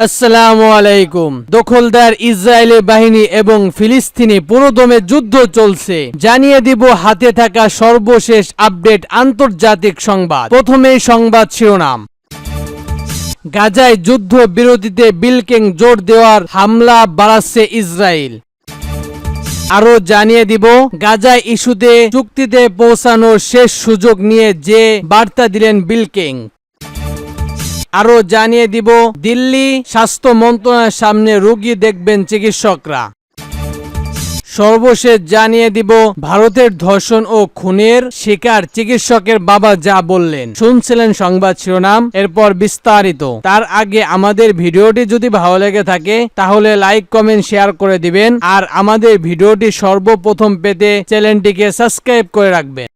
আসসালামু আলাইকুম। দখলদার ইসরায়েলি বাহিনী এবং ফিলিস্তিনি পুরোদমে যুদ্ধ চলছে। জানিয়ে দিব হাতে থাকা সর্বশেষ আপডেট আন্তর্জাতিক সংবাদ। প্রথমেই সংবাদ শিরোনাম। গাজায় যুদ্ধ বিরতিতে বিলকেং জোর দেওয়ার হামলা বাড়াচ্ছে ইসরায়েল। আরো জানিয়ে দিব গাজায় ইস্যুতে চুক্তিতে পৌঁছানোর শেষ সুযোগ নিয়ে যে বার্তা দিলেন বিলকেং। আরো জানিয়ে দিব দিল্লি স্বাস্থ্য মন্ত্রণালয়ের সামনে রোগী দেখবেন চিকিৎসকরা। সর্বশেষ জানিয়ে দিব ভারতের ধর্ষণ ও খুনের শিকার চিকিৎসকের বাবা যা বললেন। শুনছিলেন সংবাদ শিরোনাম, এরপর বিস্তারিত। তার আগে আমাদের ভিডিওটি যদি ভালো লেগে থাকে তাহলে লাইক কমেন্ট শেয়ার করে দিবেন, আর আমাদের ভিডিওটি সর্বপ্রথম পেতে চ্যানেলটিকে সাবস্ক্রাইব করে রাখবেন।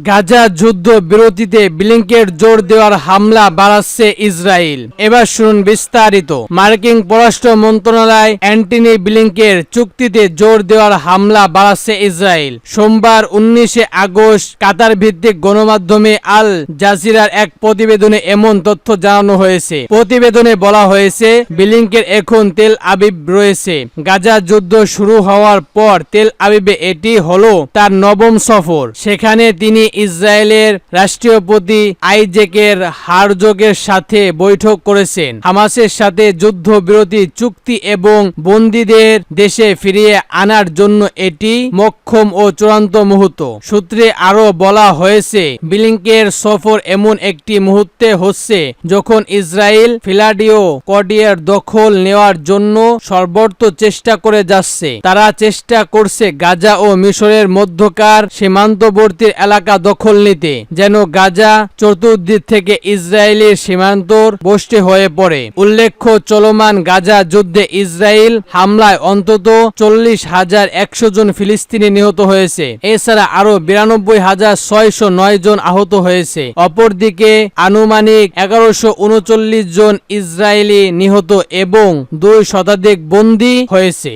গাজা যুদ্ধ বিরতিতে ব্লিংকেন জোর দেওয়ার হামলা বাড়াচ্ছে ইসরায়েল। এবার শুনুন বিস্তারিত। মার্কিন পররাষ্ট্র মন্ত্রণালয় অ্যান্টনি ব্লিংকেন চুক্তিতে জোর দেওয়ার হামলা বাড়াচ্ছে ইসরায়েল। সোমবার 19 আগস্ট কাতার ভিত্তিক গণমাধ্যমে আল জাজিরার এক প্রতিবেদনে এমন তথ্য জানানো হয়েছে। প্রতিবেদনে বলা হয়েছে ব্লিংকেন এখন তেল আবিব রয়েছে। গাজা যুদ্ধ শুরু হওয়ার পর তেল আবিবে এটি হলো তার নবম সফর। সেখানে তিনি ইসরায়েলের রাষ্ট্রপতি আইজেকের হারজোগের সাথে বৈঠক করেছেন। হামাসের সাথে যুদ্ধবিরতি চুক্তি এবং বন্দীদের দেশে ফিরিয়ে আনার জন্য এটি মোক্ষম ও চূড়ান্ত মুহূর্ত। সূত্রে আরো বলা হয়েছে ব্লিংকেনের সফর এমন একটি মুহূর্তে হচ্ছে যখন ইসরায়েল ফিলাডিও কর্ডিয়ার দখল নেওয়ার জন্য সর্বোচ্চ চেষ্টা করে যাচ্ছে। তারা চেষ্টা করছে গাজা ও মিশরের মধ্যকার সীমান্তবর্তী এলাকা দখল নিতে, যেন গাজা চতুর্দিক থেকে ইসরায়েলের সীমান্তর বষ্টে হয়ে পড়ে। উল্লেখ্য, চলমান গাজা যুদ্ধে ইসরায়েল হামলায় অন্তত 40,100 জন ফিলিস্তিনি নিহত হয়েছে। এছাড়া আরো 92,609 জন আহত হয়েছে। অপরদিকে আনুমানিক 1139 জন ইসরায়েলি নিহত এবং 2 শতাধিক বন্দী হয়েছে।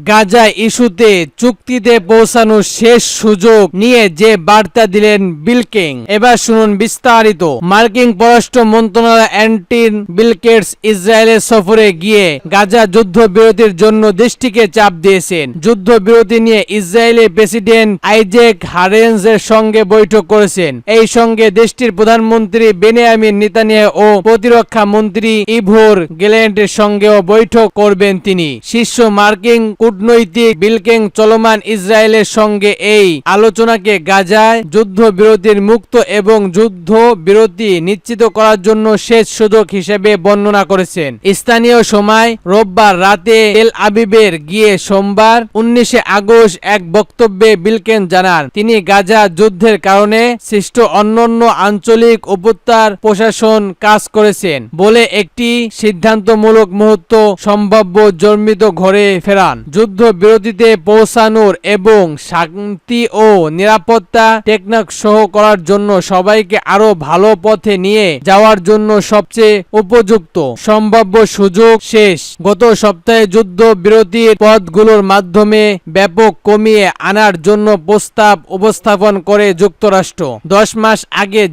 গাজা ইস্যুতে চুক্তিতে পৌঁছানোর শেষ সুযোগ নিয়ে যে বার্তা দিলেন বিলকেন। এবার শুনুন বিস্তারিত। মার্কিন পররাষ্ট্র মন্ত্রণালয় অ্যান্টনি ব্লিংকেন ইসরায়েলের সফরে গিয়ে গাজা যুদ্ধবিরতির জন্য দেশটিকে চাপ দিয়েছেন। যুদ্ধবিরতি নিয়ে ইসরায়েলের প্রেসিডেন্ট আইজেক হারেনজের সঙ্গে বৈঠক করেছেন। এই সঙ্গে দেশটির প্রধানমন্ত্রী বেনিয়ামিন নেতানিয়াহু ও প্রতিরক্ষা মন্ত্রী ইভোর গ্যালেন্টের সঙ্গেও বৈঠক করবেন তিনি। শীর্ষ মার্কিন কূটনৈতিক বিলকেন চলমান ইসরায়েলের সঙ্গে এই আলোচনাকে গাজায় যুদ্ধবিরতির মুক্ত এবং যুদ্ধবিরতি নিশ্চিত করার জন্য শেষ সুযোগ হিসেবে বর্ণনা করেছেন। স্থানীয় সময় রোববার রাতে তেল আবিবের গিয়ে সোমবার 19 আগস্ট এক বক্তব্যে বিলকেন জানান তিনি গাজা যুদ্ধের কারণে সৃষ্ট অন্যান্য আঞ্চলিক উপত্যকার প্রশাসন কাজ করেছেন বলে একটি সিদ্ধান্তমূলক মুহূর্ত সম্ভাব্য জন্মিত ঘরে ফেরান। যুদ্ধবিরতিতে পৌঁছানোর এবং শান্তি ও নিরাপত্তা টেকসই করার জন্য সবাইকে আরো ভালো পথে নিয়ে যাওয়ার জন্য সবচেয়ে উপযুক্ত সম্ভাব্য সুযোগ শেষ। গত সপ্তাহে যুদ্ধবিরতির পথগুলোর মাধ্যমে ব্যাপক কমিয়ে আনার জন্য প্রস্তাব উপস্থাপন করে যুক্তরাষ্ট্র। 10 মাস আগে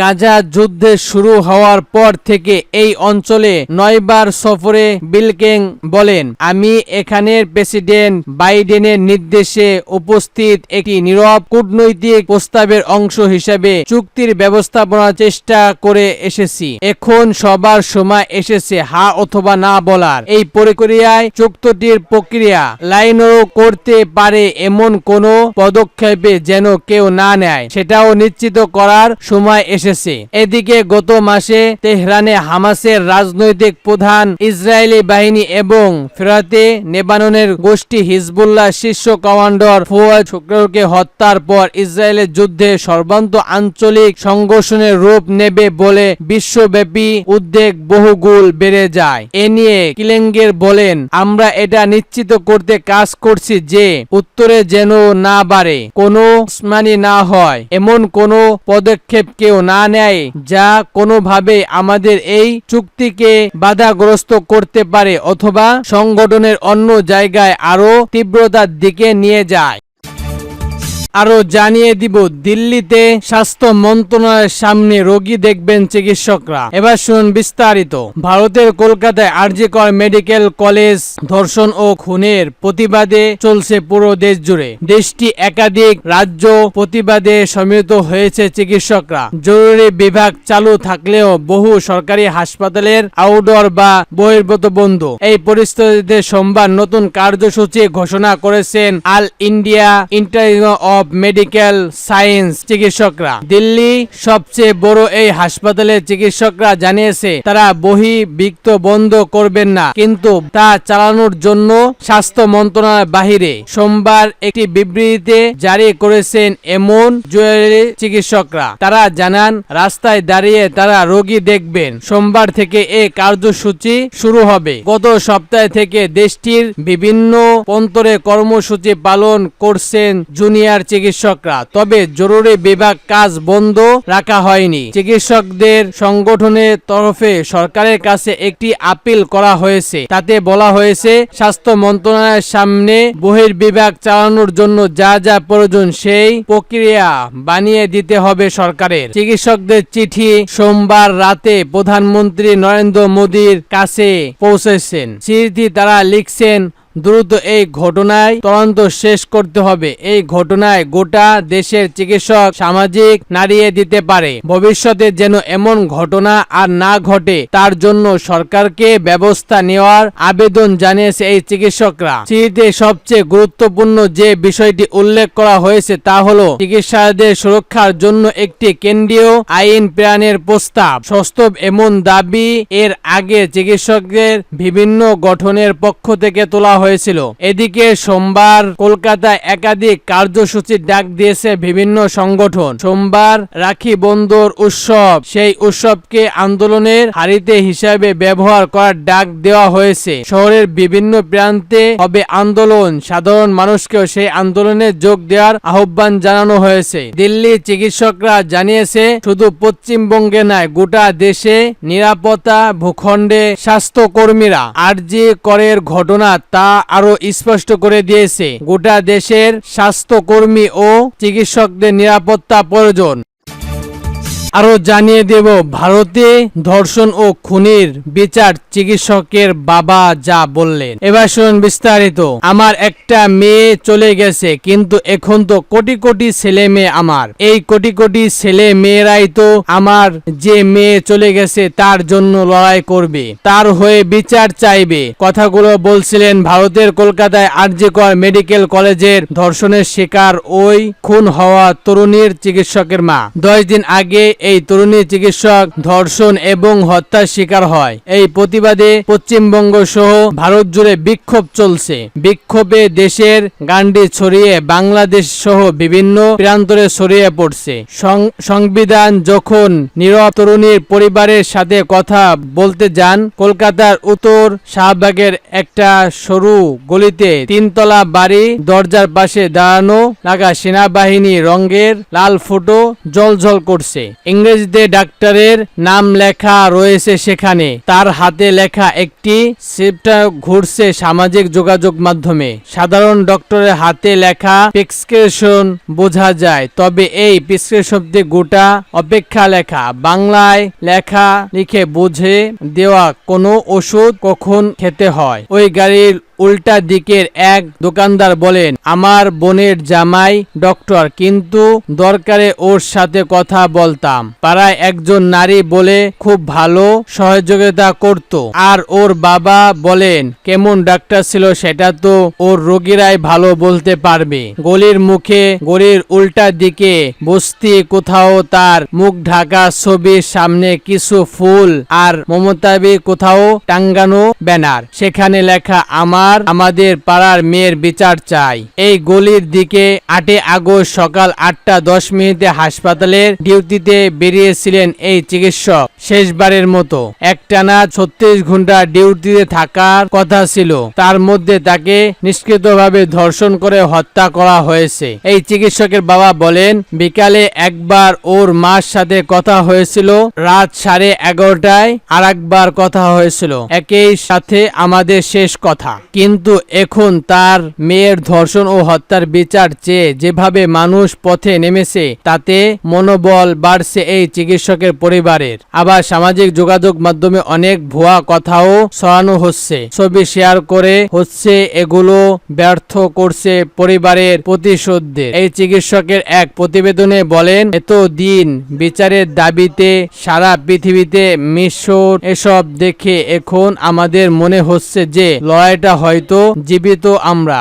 গাজা যুদ্ধে শুরু হওয়ার পর থেকে এই অঞ্চলে 9 বার সফরে বিলকেন বলেন, আমি এখানে প্রেসিডেন্ট বাইডেনের নির্দেশে উপস্থিত একটি নীরব কূটনৈতিক প্রস্তাবের অংশ হিসেবে চুক্তির ব্যবস্থাপনার চেষ্টা করে এসেছি। এখন সবার সময় এসেছে হ্যাঁ অথবা না বলার। এই প্রক্রিয়ায় চুক্তির প্রক্রিয়া লাইনও করতে পারে এমন কোনো পদক্ষেপে যেন কেউ না নেয়, সেটাও নিশ্চিত করার সময় এসেছে। এদিকে গত মাসে তেহরানে হামাসের রাজনৈতিক প্রধান ইসরায়েলি বাহিনী এবং ফেরাতে লেবাননের গোষ্ঠী হিজবুল্লাহ শীর্ষ কমান্ডার ফুয়াদ শুক্রকে হত্যার পর ইসরায়েলের যুদ্ধে সর্বান্ত আঞ্চলিক সংঘর্ষের রূপ নেবে বলে বিশ্বব্যাপী উদ্বেগ বহুগুণ বেড়ে যায়। এ নিয়ে কিলেঙ্গের বলেন, আমরা এটা নিশ্চিত করতে কাজ করছি যে উত্তরে যেন না বাড়ে, কোনো উসমানি না হয়, এমন কোনো পদক্ষেপ কেউ না নেয় যা কোনোভাবে আমাদের এই চুক্তিকে বাধাগ্রস্ত করতে পারে অথবা সংগঠনের অন্য জায়গায় আরো তীব্রতার দিকে নিয়ে যায়। আরো জানিয়ে দিব, দিল্লিতে স্বাস্থ্য মন্ত্রণালয়ের সামনে রোগী দেখবেন চিকিৎসকরা। এবার শুনুন বিস্তারিত। ভারতের কলকাতায় আরজি কর মেডিকেল কলেজ ধর্ষণ ও খুনের প্রতিবাদে চলছে পুরো দেশ জুড়ে। দেশটি একাধিক রাজ্য প্রতিবাদে সম্মিলিত হয়েছে চিকিৎসকরা। জরুরি বিভাগ চালু থাকলেও বহু সরকারি হাসপাতালের আউটডোর বা বহির্ভূত বন্ধ। এই পরিস্থিতিতে সোমবার নতুন কার্যসূচি ঘোষণা করেছেন all India institute of medical science চিকিৎসকরা। দিল্লি সবচেয়ে বড় এই হাসপাতালের চিকিৎসকরা জানিয়েছে তারা বহির্ভূত বন্ধ করবেন না, কিন্তু তা চালানোর জন্য স্বাস্থ্য মন্ত্রণালয়ের বাহিরে। সোমবার একটি বিবৃতিতে জারি করেছেন এমন জুয়েলারি চিকিৎসকরা। তারা জানান রাস্তায় দাঁড়িয়ে তারা রোগী দেখবেন। সোমবার থেকে এই কার্যসূচি শুরু হবে। গত সপ্তাহ থেকে দেশটির বিভিন্ন প্রান্তরে কর্মসূচি পালন করছেন জুনিয়র চিকিৎসকরা, তবে জরুরি বিভাগ কাজ বন্ধ রাখা হয়নি। চিকিৎসকদের সংগঠনের তরফে সরকারের কাছে একটি আপিল করা হয়েছে। তাতে বলা হয়েছে স্বাস্থ্য মন্ত্রণালয়ের সামনে বহির্বিভাগ চালানোর জন্য যা যা প্রয়োজন সেই প্রক্রিয়া বানিয়ে দিতে হবে সরকারের। চিকিৎসকদের চিঠি সোমবার রাতে প্রধানমন্ত্রী নরেন্দ্র মোদীর কাছে পৌঁছেছেন। চিঠি তারা লিখছেন, দ্রুত এই ঘটনায় তদন্ত শেষ করতে হবে। এই ঘটনায় গোটা দেশের চিকিৎসক সামাজিক নাড়িয়ে দিতে পারে। ভবিষ্যতে যেন এমন ঘটনা আর না ঘটে তার জন্য সরকারকে ব্যবস্থা নেওয়ার আবেদন জানিয়েছে এই চিকিৎসকরা। চিঠিতে সবচেয়ে গুরুত্বপূর্ণ যে বিষয়টি উল্লেখ করা হয়েছে তা হলো চিকিৎসকদের সুরক্ষার জন্য একটি কেন্দ্রীয় আইন প্রণয়নের প্রস্তাব। বাস্তব এমন দাবি এর আগে চিকিৎসকদের বিভিন্ন গঠনের পক্ষ থেকে তোলা হয়েছিল। এদিকে সোমবার কলকাতায় একাধিক কার্যসূচির ডাক দিয়েছে বিভিন্ন সংগঠন। সোমবার রাখি বন্ধুর উৎসব, সেই উৎসবকে আন্দোলনের হারিতে হিসাবে ব্যবহার করার ডাক দেওয়া হয়েছে। শহরের বিভিন্ন প্রান্তে হবে আন্দোলন, সাধারণ মানুষকেও সেই আন্দোলনে যোগ দেওয়ার আহ্বান জানানো হয়েছে। দিল্লি চিকিৎসকরা জানিয়েছে শুধু পশ্চিমবঙ্গে নয়, গোটা দেশে নিরাপত্তা ভূখণ্ডে স্বাস্থ্যকর্মীরা আরজি করের ঘটনা তা আরো স্পষ্ট করে দিয়েছে। গোটা দেশের স্বাস্থ্যকর্মী ও চিকিৎসকদের নিরাপত্তা প্রয়োজন। আরো জানিয়ে দেব, ভারতে ধর্ষণ ও খুনের বিচার চিকিৎসকের বাবা যা বললেন। এবার শুনুন বিস্তারিত। আমার একটা মেয়ে চলে গেছে, কিন্তু এখন তো কোটি কোটি ছেলে মেয়ে আমার। এই কোটি কোটি ছেলে মেয়েরাই তো আমার যে মেয়ে চলে গেছে তার জন্য লড়াই করবে, তার হয়ে বিচার চাইবে। কথাগুলো বলছিলেন ভারতের কলকাতায় আরজি কর মেডিকেল কলেজের ধর্ষণের শিকার ওই খুন হওয়া তরুণীর চিকিৎসকের মা। 10 দিন আগে এই তরুণী চিকিৎসক ধর্ষণ এবং হত্যার শিকার হয়। এই প্রতিবাদে পশ্চিমবঙ্গ সহ ভারত জুড়ে বিক্ষোভ চলছে। বিক্ষোভে দেশের গান্ডি ছড়িয়ে বাংলাদেশ সহ বিভিন্ন প্রান্তরে ছড়িয়ে পড়ছে। সংবিধান যখন নীরব তরুণীর পরিবারের সাথে কথা বলতে যান, কলকাতার উত্তর শাহবাগের একটা সরু গলিতে 3তলা বাড়ি দরজার পাশে দাঁড়ানো লাগা সেনাবাহিনী রঙের লাল ফটো জ্বলজ্বল করছে। ইংরেজিতে ডাক্তারের নাম লেখা রয়েছে সেখানে। তার হাতে লেখা একটি স্ক্রিপ্ট ঘুরছে সামাজিক যোগাযোগ মাধ্যমে। সাধারণ ডক্টরের হাতে লেখা প্রেসক্রিপশন বোঝা যায়, তবে এই প্রেসক্রিপশনটি গোটা অপেক্ষা লেখা। বাংলায় লেখা লিখে বুঝে দেওয়া কোনো ওষুধ কখন খেতে হয়। ওই গাড়ির উল্টা দিকের এক দোকানদার বলেন, আমার বোনের জামাই ডক্টর, কিন্তু দরকারে ওর সাথে কথা বলতাম। পাড়ায় একজন নারী বলে খুব ভালো সহযোগিতা করত। আর ওর বাবা বলেন কেমন ডাক্তার ছিল সেটা তো ওর রোগীরাই ভালো বলতে পারবে। গলির মুখে গলির উল্টা দিকে বস্তি কোথাও তার মুখ ঢাকা ছবির সামনে কিছু ফুল আর মমতাবী কোথাও টাঙ্গানো ব্যানার। সেখানে লেখা আমাদের পাড়ার মেয়ের বিচার চাই। এই গলির দিকে 8 আগস্ট সকাল 8টা 10 মিনিটে হাসপাতালের ডিউটিতে বেরিয়েছিলেন এই চিকিৎসক শেষবারের মতো। একটানা 36 ঘন্টা ডিউটিতে থাকার কথা ছিল, তার মধ্যে তাকে নিষ্কৃতভাবে ধর্ষণ করে হত্যা করা হয়েছে। এই চিকিৎসকের বাবা বলেন, বিকালে একবার ওর মার সাথে কথা হয়েছিল, রাত 11:30টায় আর একবার কথা হয়েছিল, একই সাথে আমাদের শেষ কথা। কিন্তু এখন তার মেয়ের ধর্ষণ ও হত্যার বিচার চেয়ে যেভাবে মানুষ পথে নেমেছে, তাতে মনোবল বাড়ছে এই চিকিৎসকের পরিবারের। আবার সামাজিক যোগাযোগ মাধ্যমে অনেক ভুয়া কথাও ছড়ানো হচ্ছে, ছবি শেয়ার করে হচ্ছে, এগুলো ব্যর্থ করছে পরিবারের প্রতিশোধদের। এই চিকিৎসকের এক প্রতিবেদনে বলেন, এতদিন বিচারের দাবিতে সারা পৃথিবীতে মিশর, এসব দেখে এখন আমাদের মনে হচ্ছে যে লড়াইটা হয়তো জীবিত আমরা।